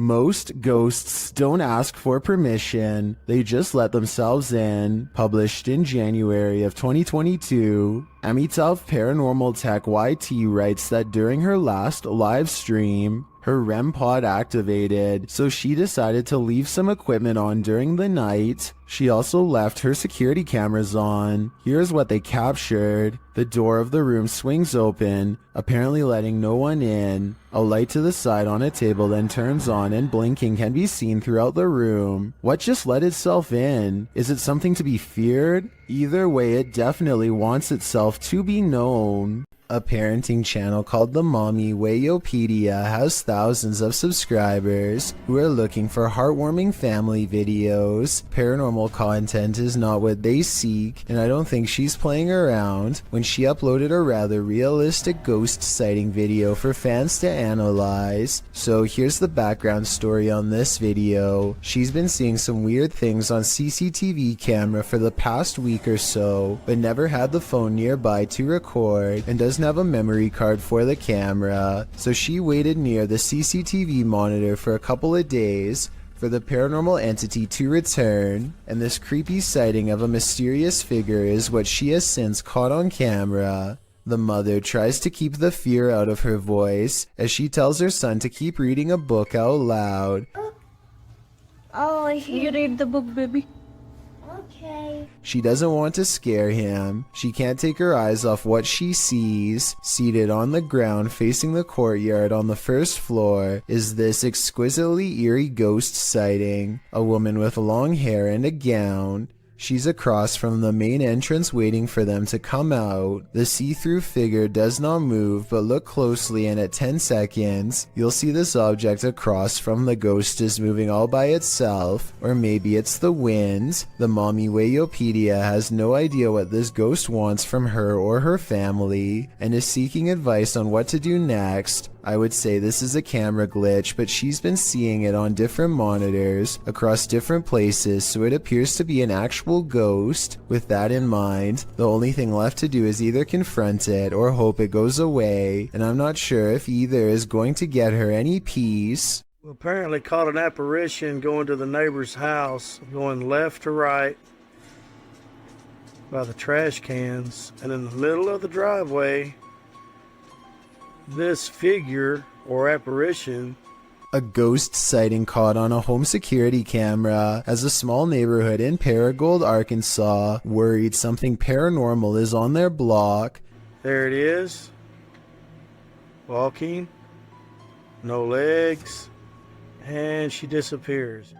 Most ghosts don't ask for permission, they just let themselves in. Published in January of 2022, Amitav Paranormal Tech YT writes that during her last live stream, her REM pod activated, so she decided to leave some equipment on during the night. She also left her security cameras on. Here's what they captured. The door of the room swings open, apparently letting no one in. A light to the side on a table then turns on and blinking can be seen throughout the room. What just let itself in? Is it something to be feared? Either way, it definitely wants itself to be known. A parenting channel called the Mommy Wayopedia has thousands of subscribers who are looking for heartwarming family videos. Paranormal content is not what they seek, and I don't think she's playing around when she uploaded a rather realistic ghost sighting video for fans to analyze. So here's the background story on this video. She's been seeing some weird things on CCTV camera for the past week or so, but never had the phone nearby to record and doesn't have a memory card for the camera, so she waited near the CCTV monitor for a couple of days for the paranormal entity to return, and this creepy sighting of a mysterious figure is what she has since caught on camera. The mother tries to keep the fear out of her voice as she tells her son to keep reading a book out loud. Oh, you read the book, baby. Okay. She doesn't want to scare him. She can't take her eyes off what she sees. Seated on the ground facing the courtyard on the first floor is this exquisitely eerie ghost sighting. A woman with long hair and a gown. She's across from the main entrance waiting for them to come out. The see-through figure does not move, but look closely and at 10 seconds, you'll see this object across from the ghost is moving all by itself, or maybe it's the wind. The Mommy Wayopedia has no idea what this ghost wants from her or her family, and is seeking advice on what to do next. I would say this is a camera glitch, but she's been seeing it on different monitors across different places, so it appears to be an actual ghost. With that in mind, the only thing left to do is either confront it or hope it goes away, and I'm not sure if either is going to get her any peace. We apparently caught an apparition going to the neighbor's house, going left to right by the trash cans, and in the middle of the driveway, this figure or apparition. A ghost sighting caught on a home security camera as a small neighborhood in Paragold, Arkansas, worried something paranormal is on their block. There it is. Walking. No legs. And she disappears.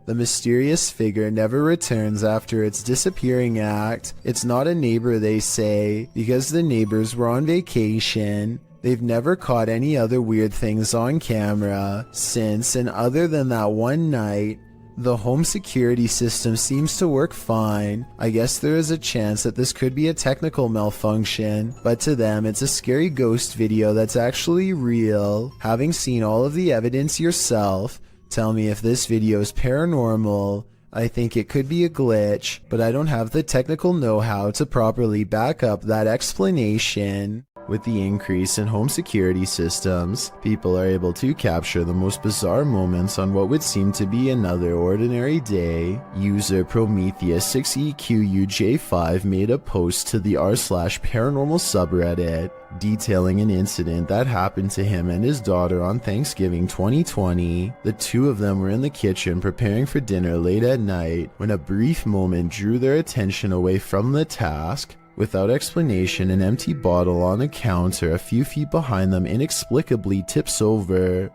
The mysterious figure never returns after its disappearing act. It's not a neighbor, they say, because the neighbors were on vacation. They've never caught any other weird things on camera since, and other than that one night, the home security system seems to work fine. I guess there is a chance that this could be a technical malfunction, but to them it's a scary ghost video that's actually real. Having seen all of the evidence yourself, tell me if this video is paranormal. I think it could be a glitch, but I don't have the technical know-how to properly back up that explanation. With the increase in home security systems, people are able to capture the most bizarre moments on what would seem to be another ordinary day. User Prometheus6EQUJ5 made a post to the r/paranormal subreddit detailing an incident that happened to him and his daughter on Thanksgiving 2020. The two of them were in the kitchen preparing for dinner late at night when a brief moment drew their attention away from the task. Without explanation, an empty bottle on a counter a few feet behind them inexplicably tips over.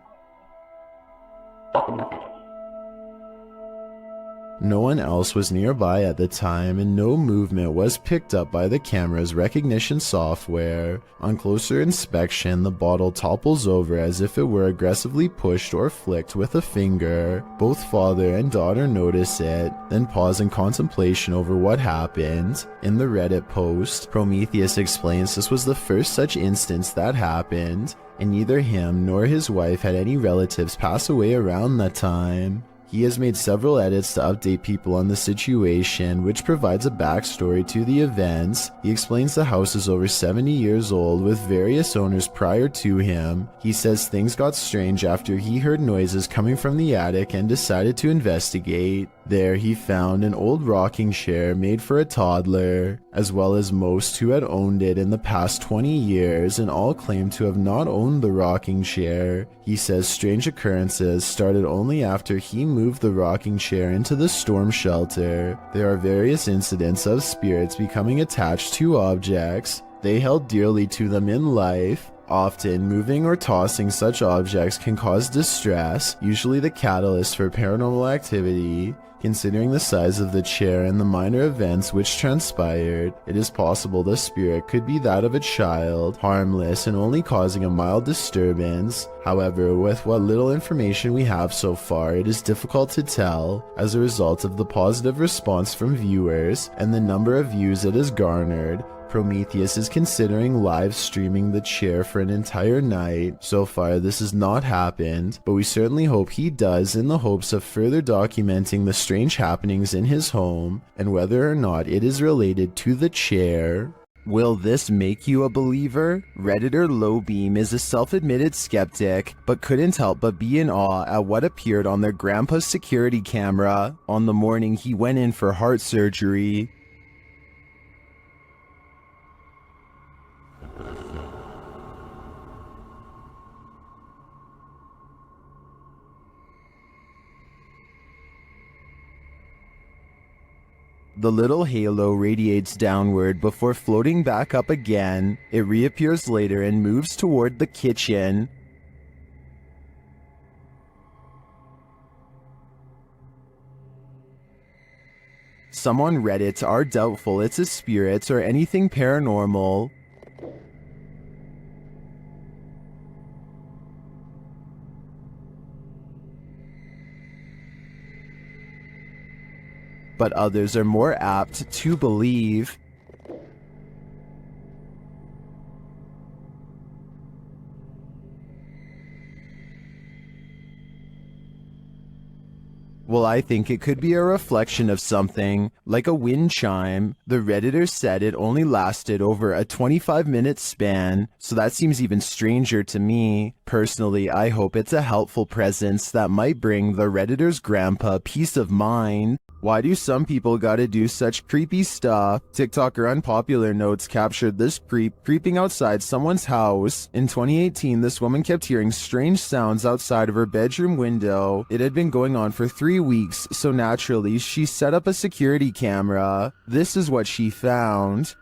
No one else was nearby at the time, and no movement was picked up by the camera's recognition software. On closer inspection, the bottle topples over as if it were aggressively pushed or flicked with a finger. Both father and daughter notice it, then pause in contemplation over what happened. In the Reddit post, Prometheus explains this was the first such instance that happened, and neither him nor his wife had any relatives pass away around that time. He has made several edits to update people on the situation, which provides a backstory to the events. He explains the house is over 70 years old with various owners prior to him. He says things got strange after he heard noises coming from the attic and decided to investigate. There he found an old rocking chair made for a toddler, as well as most who had owned it in the past 20 years, and all claimed to have not owned the rocking chair. He says strange occurrences started only after he moved the rocking chair into the storm shelter. There are various incidents of spirits becoming attached to objects they held dearly to them in life. Often, moving or tossing such objects can cause distress, usually the catalyst for paranormal activity. Considering the size of the chair and the minor events which transpired, it is possible the spirit could be that of a child, harmless and only causing a mild disturbance. However, with what little information we have so far, it is difficult to tell, as a result of the positive response from viewers and the number of views it has garnered. Prometheus is considering live streaming the chair for an entire night. So far this has not happened, but we certainly hope he does, in the hopes of further documenting the strange happenings in his home and whether or not it is related to the chair. Will this make you a believer? Redditor Lowbeam is a self-admitted skeptic, but couldn't help but be in awe at what appeared on their grandpa's security camera on the morning he went in for heart surgery. The little halo radiates downward before floating back up again. It reappears later and moves toward the kitchen. Some on Reddit are doubtful it's a spirit or anything paranormal. But others are more apt to believe. Well, I think it could be a reflection of something, like a wind chime. The Redditor said it only lasted over a 25-minute span, so that seems even stranger to me. Personally, I hope it's a helpful presence that might bring the Redditor's grandpa peace of mind. Why do some people gotta do such creepy stuff? TikToker Unpopular Notes captured this creep creeping outside someone's house. In 2018, this woman kept hearing strange sounds outside of her bedroom window. It had been going on for 3 weeks, so naturally, she set up a security camera. This is what she found.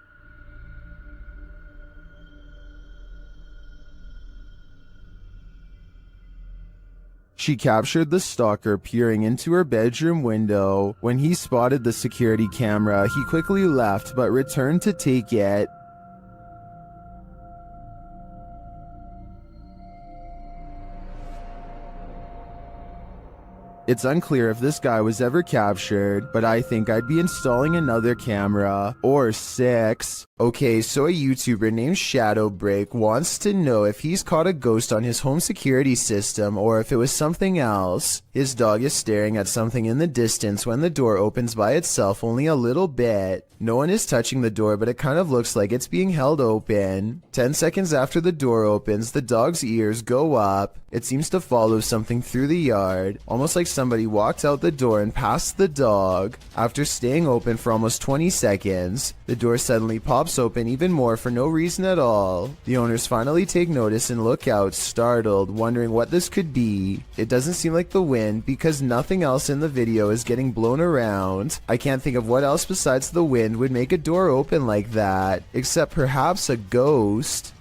She captured the stalker peering into her bedroom window. When he spotted the security camera, he quickly left but returned to take it. It's unclear if this guy was ever captured, but I think I'd be installing another camera, or 6. Okay, so a YouTuber named Shadowbreak wants to know if he's caught a ghost on his home security system or if it was something else. His dog is staring at something in the distance when the door opens by itself only a little bit. No one is touching the door, but it kind of looks like it's being held open. 10 seconds after the door opens, the dog's ears go up. It seems to follow something through the yard, almost like somebody walked out the door and past the dog. After staying open for almost 20 seconds, the door suddenly pops open even more for no reason at all. The owners finally take notice and look out, startled, wondering what this could be. It doesn't seem like the wind because nothing else in the video is getting blown around. I can't think of what else besides the wind would make a door open like that, except perhaps a ghost.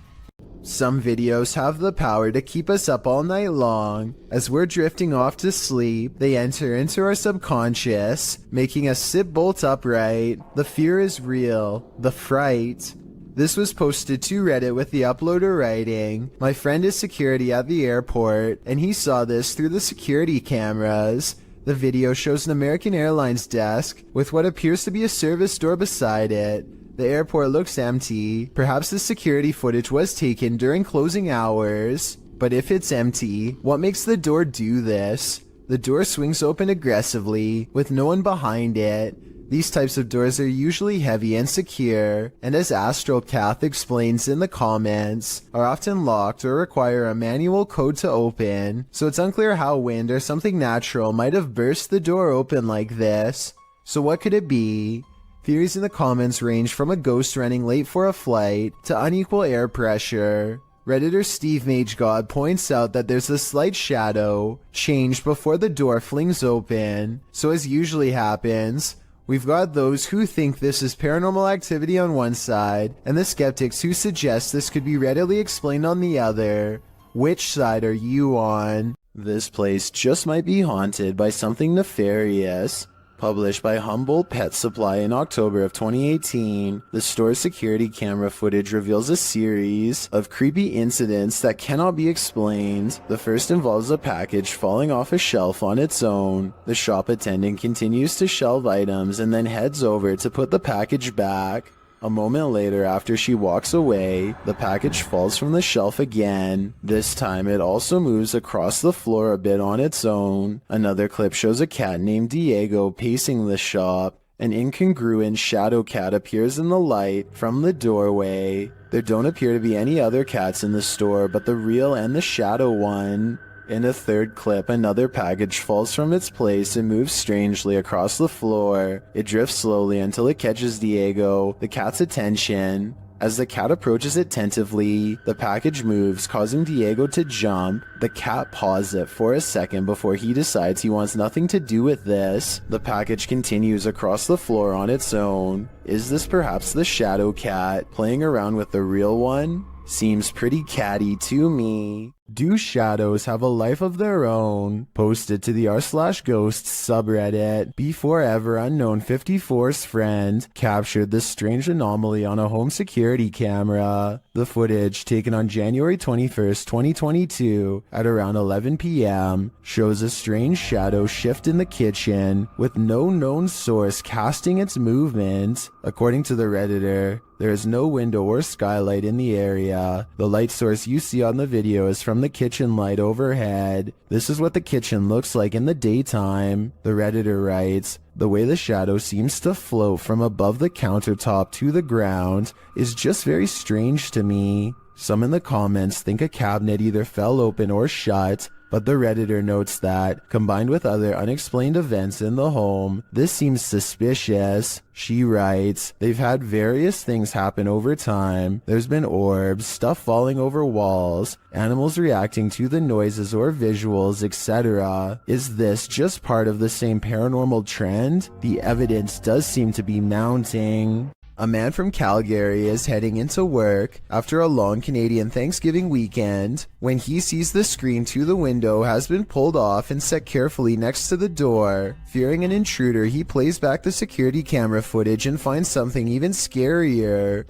Some videos have the power to keep us up all night long. As we're drifting off to sleep, they enter into our subconscious, making us sit bolt upright. The fear is real. The fright. This was posted to Reddit with the uploader writing, "My friend is security at the airport, and he saw this through the security cameras." The video shows an American Airlines desk with what appears to be a service door beside it. The airport looks empty. Perhaps the security footage was taken during closing hours. But if it's empty, what makes the door do this? The door swings open aggressively, with no one behind it. These types of doors are usually heavy and secure, and as Astral Cath explains in the comments, are often locked or require a manual code to open, so it's unclear how wind or something natural might have burst the door open like this. So what could it be? Theories in the comments range from a ghost running late for a flight to unequal air pressure. Redditor Steve MageGod points out that there's a slight shadow change before the door flings open, so as usually happens, we've got those who think this is paranormal activity on one side, and the skeptics who suggest this could be readily explained on the other. Which side are you on? This place just might be haunted by something nefarious. Published by Humboldt Pet Supply in October of 2018, the store's security camera footage reveals a series of creepy incidents that cannot be explained. The first involves a package falling off a shelf on its own. The shop attendant continues to shelve items and then heads over to put the package back. A moment later, after she walks away, the package falls from the shelf again. This time it also moves across the floor a bit on its own. Another clip shows a cat named Diego pacing the shop. An incongruent shadow cat appears in the light from the doorway. There don't appear to be any other cats in the store but the real and the shadow one. In a third clip, another package falls from its place and moves strangely across the floor. It drifts slowly until it catches Diego, the cat's attention. As the cat approaches it tentatively, the package moves, causing Diego to jump. The cat paws it for a second before he decides he wants nothing to do with this. The package continues across the floor on its own. Is this perhaps the shadow cat playing around with the real one? Seems pretty catty to me. Do shadows have a life of their own? Posted to the r/ghosts subreddit. Before ever unknown 54's friend captured this strange anomaly on a home security camera. The footage, taken on January 21st, 2022 at around 11 p.m., shows a strange shadow shift in the kitchen with no known source casting its movement. According to the Redditor, there is no window or skylight in the area. The light source you see on the video is from the kitchen light overhead. This is what the kitchen looks like in the daytime. The Redditor writes, "The way the shadow seems to float from above the countertop to the ground is just very strange to me." Some in the comments think a cabinet either fell open or shut, but the Redditor notes that, combined with other unexplained events in the home, this seems suspicious. She writes, "They've had various things happen over time. There's been orbs, stuff falling over walls, animals reacting to the noises or visuals, etc. Is this just part of the same paranormal trend? The evidence does seem to be mounting." A man from Calgary is heading into work after a long Canadian Thanksgiving weekend when he sees the screen to the window has been pulled off and set carefully next to the door. Fearing an intruder, he plays back the security camera footage and finds something even scarier.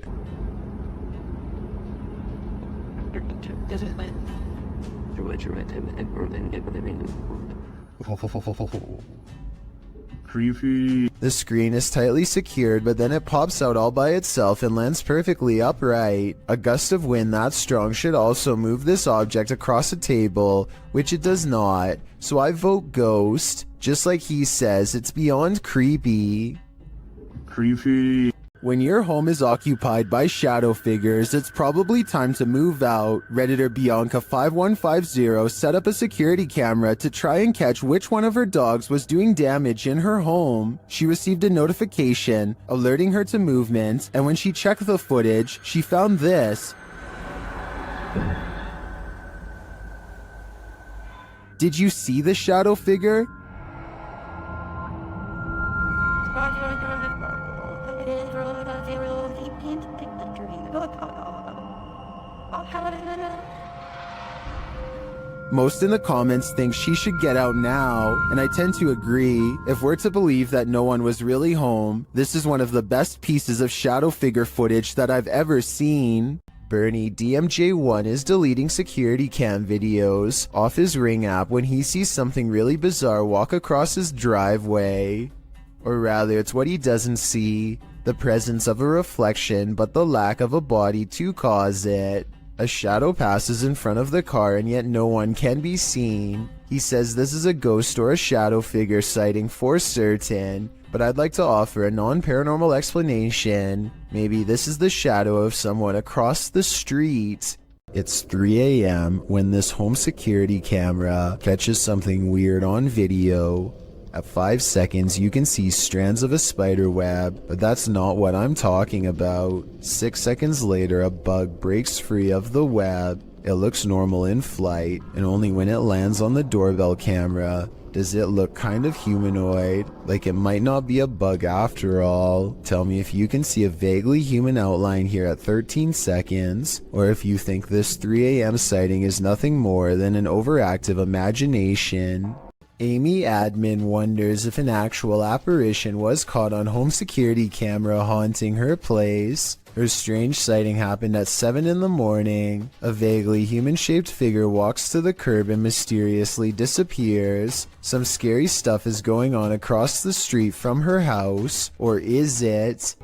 Creepy. The screen is tightly secured, but then it pops out all by itself and lands perfectly upright. A gust of wind that strong should also move this object across a table, which it does not. So I vote ghost. Just like he says, it's beyond creepy. Creepy. When your home is occupied by shadow figures, it's probably time to move out. Redditor Bianca5150 set up a security camera to try and catch which one of her dogs was doing damage in her home. She received a notification alerting her to movement, and when she checked the footage, she found this. Did you see the shadow figure? Most in the comments think she should get out now, and I tend to agree. If we're to believe that no one was really home, this is one of the best pieces of shadow figure footage that I've ever seen. Bernie DMJ1 is deleting security cam videos off his Ring app when he sees something really bizarre walk across his driveway. Or rather, it's what he doesn't see. The presence of a reflection, but the lack of a body to cause it. A shadow passes in front of the car and yet no one can be seen. He says this is a ghost or a shadow figure sighting for certain, but I'd like to offer a non-paranormal explanation. Maybe this is the shadow of someone across the street. It's 3 a.m. when this home security camera catches something weird on video. At 5 seconds, you can see strands of a spider web, but that's not what I'm talking about. 6 seconds later, a bug breaks free of the web. It looks normal in flight, and only when it lands on the doorbell camera does it look kind of humanoid, like it might not be a bug after all. Tell me if you can see a vaguely human outline here at 13 seconds, or if you think this 3 a.m. sighting is nothing more than an overactive imagination. Amy Admin wonders if an actual apparition was caught on home security camera haunting her place. Her strange sighting happened at 7 in the morning. A vaguely human-shaped figure walks to the curb and mysteriously disappears. Some scary stuff is going on across the street from her house. Or is it?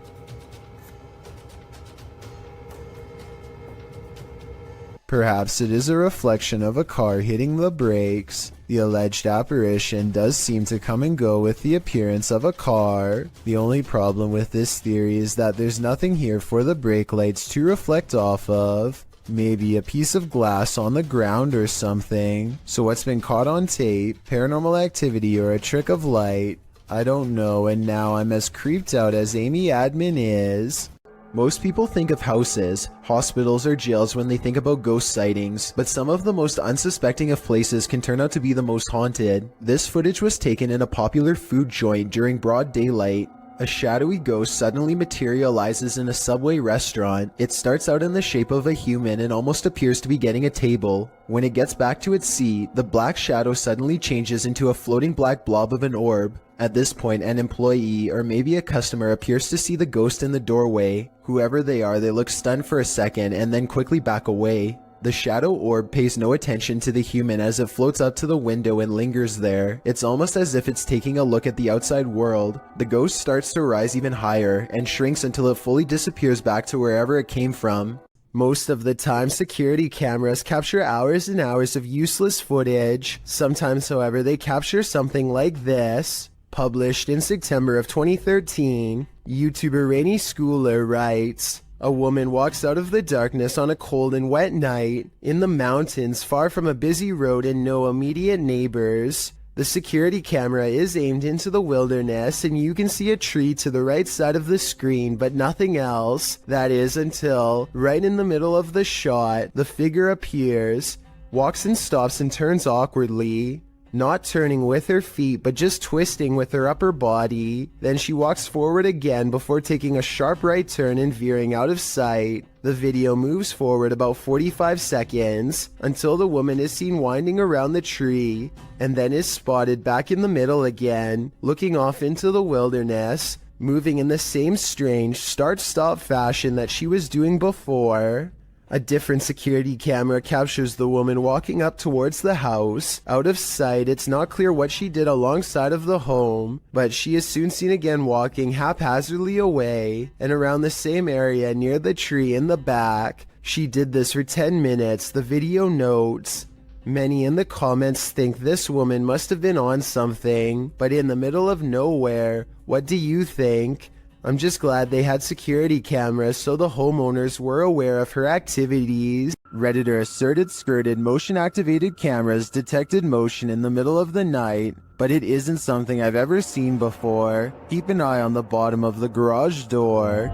Perhaps it is a reflection of a car hitting the brakes. The alleged apparition does seem to come and go with the appearance of a car. The only problem with this theory is that there's nothing here for the brake lights to reflect off of. Maybe a piece of glass on the ground or something. So what's been caught on tape? Paranormal activity or a trick of light? I don't know, and now I'm as creeped out as Amy Admin is. Most people think of houses, hospitals, or jails when they think about ghost sightings, but some of the most unsuspecting of places can turn out to be the most haunted. This footage was taken in a popular food joint during broad daylight. A shadowy ghost suddenly materializes in a Subway restaurant. It starts out in the shape of a human and almost appears to be getting a table. When it gets back to its seat, the black shadow suddenly changes into a floating black blob of an orb. At this point, an employee or maybe a customer appears to see the ghost in the doorway. Whoever they are, they look stunned for a second and then quickly back away. The shadow orb pays no attention to the human as it floats up to the window and lingers there. It's almost as if it's taking a look at the outside world. The ghost starts to rise even higher and shrinks until it fully disappears back to wherever it came from. Most of the time, security cameras capture hours and hours of useless footage. Sometimes, however, they capture something like this. Published in September of 2013, YouTuber Rainy Schooler writes, "A woman walks out of the darkness on a cold and wet night in the mountains far from a busy road and no immediate neighbors. The security camera is aimed into the wilderness and you can see a tree to the right side of the screen but nothing else. That is until, right in the middle of the shot, the figure appears, walks and stops and turns awkwardly. Not turning with her feet, but just twisting with her upper body. Then she walks forward again before taking a sharp right turn and veering out of sight. The video moves forward about 45 seconds until the woman is seen winding around the tree and then is spotted back in the middle again, looking off into the wilderness, moving in the same strange start-stop fashion that she was doing before. A different security camera captures the woman walking up towards the house. Out of sight, it's not clear what she did alongside of the home, but she is soon seen again walking haphazardly away and around the same area near the tree in the back. She did this for 10 minutes, the video notes. Many in the comments think this woman must have been on something, but in the middle of nowhere. What do you think? I'm just glad they had security cameras so the homeowners were aware of her activities. Redditor asserted skirted motion-activated cameras detected motion in the middle of the night, but it isn't something I've ever seen before. Keep an eye on the bottom of the garage door.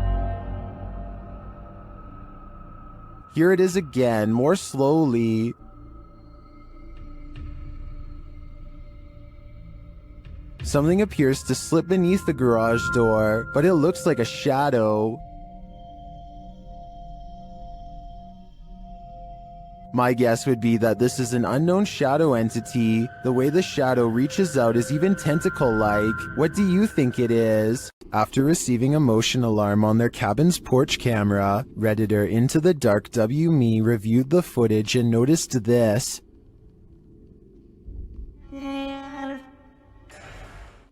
Here it is again, more slowly. Something appears to slip beneath the garage door, but it looks like a shadow. My guess would be that this is an unknown shadow entity. The way the shadow reaches out is even tentacle-like. What do you think it is? After receiving a motion alarm on their cabin's porch camera, Redditor Into the Dark WMe reviewed the footage and noticed this.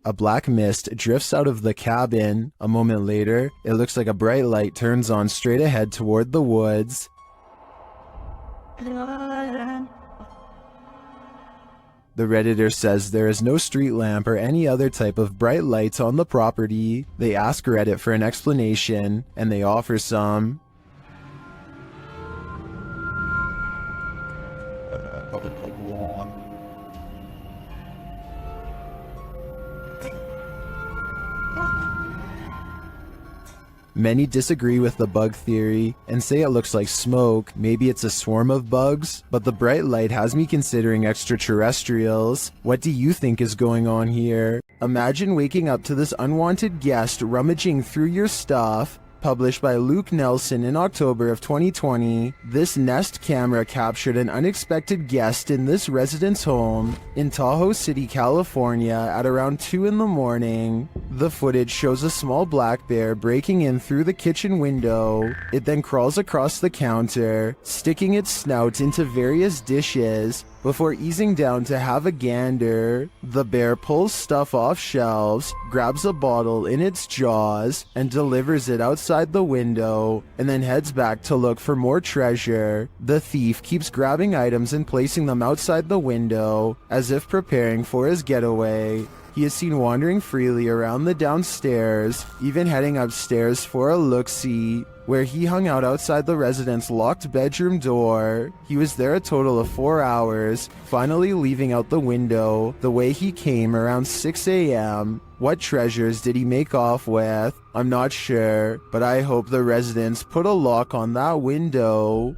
A black mist drifts out of the cabin. A moment later, it looks like a bright light turns on straight ahead toward the woods. The Redditor says there is no street lamp or any other type of bright lights on the property. They ask Reddit for an explanation, and they offer some. Many disagree with the bug theory and say it looks like smoke, maybe it's a swarm of bugs, but the bright light has me considering extraterrestrials. What do you think is going on here? Imagine waking up to this unwanted guest rummaging through your stuff. Published by Luke Nelson in October of 2020, this Nest camera captured an unexpected guest in this resident's home in Tahoe City, California at around 2 in the morning. The footage shows a small black bear breaking in through the kitchen window. It then crawls across the counter, sticking its snout into various dishes before easing down to have a gander. The bear pulls stuff off shelves, grabs a bottle in its jaws, and delivers it outside the window, and then heads back to look for more treasure. The thief keeps grabbing items and placing them outside the window, as if preparing for his getaway. He is seen wandering freely around the downstairs, even heading upstairs for a look-see, where he hung out outside the resident's locked bedroom door. He was there a total of 4 hours, finally leaving out the window the way he came around 6 a.m. What treasures did he make off with? I'm not sure, but I hope the residents put a lock on that window.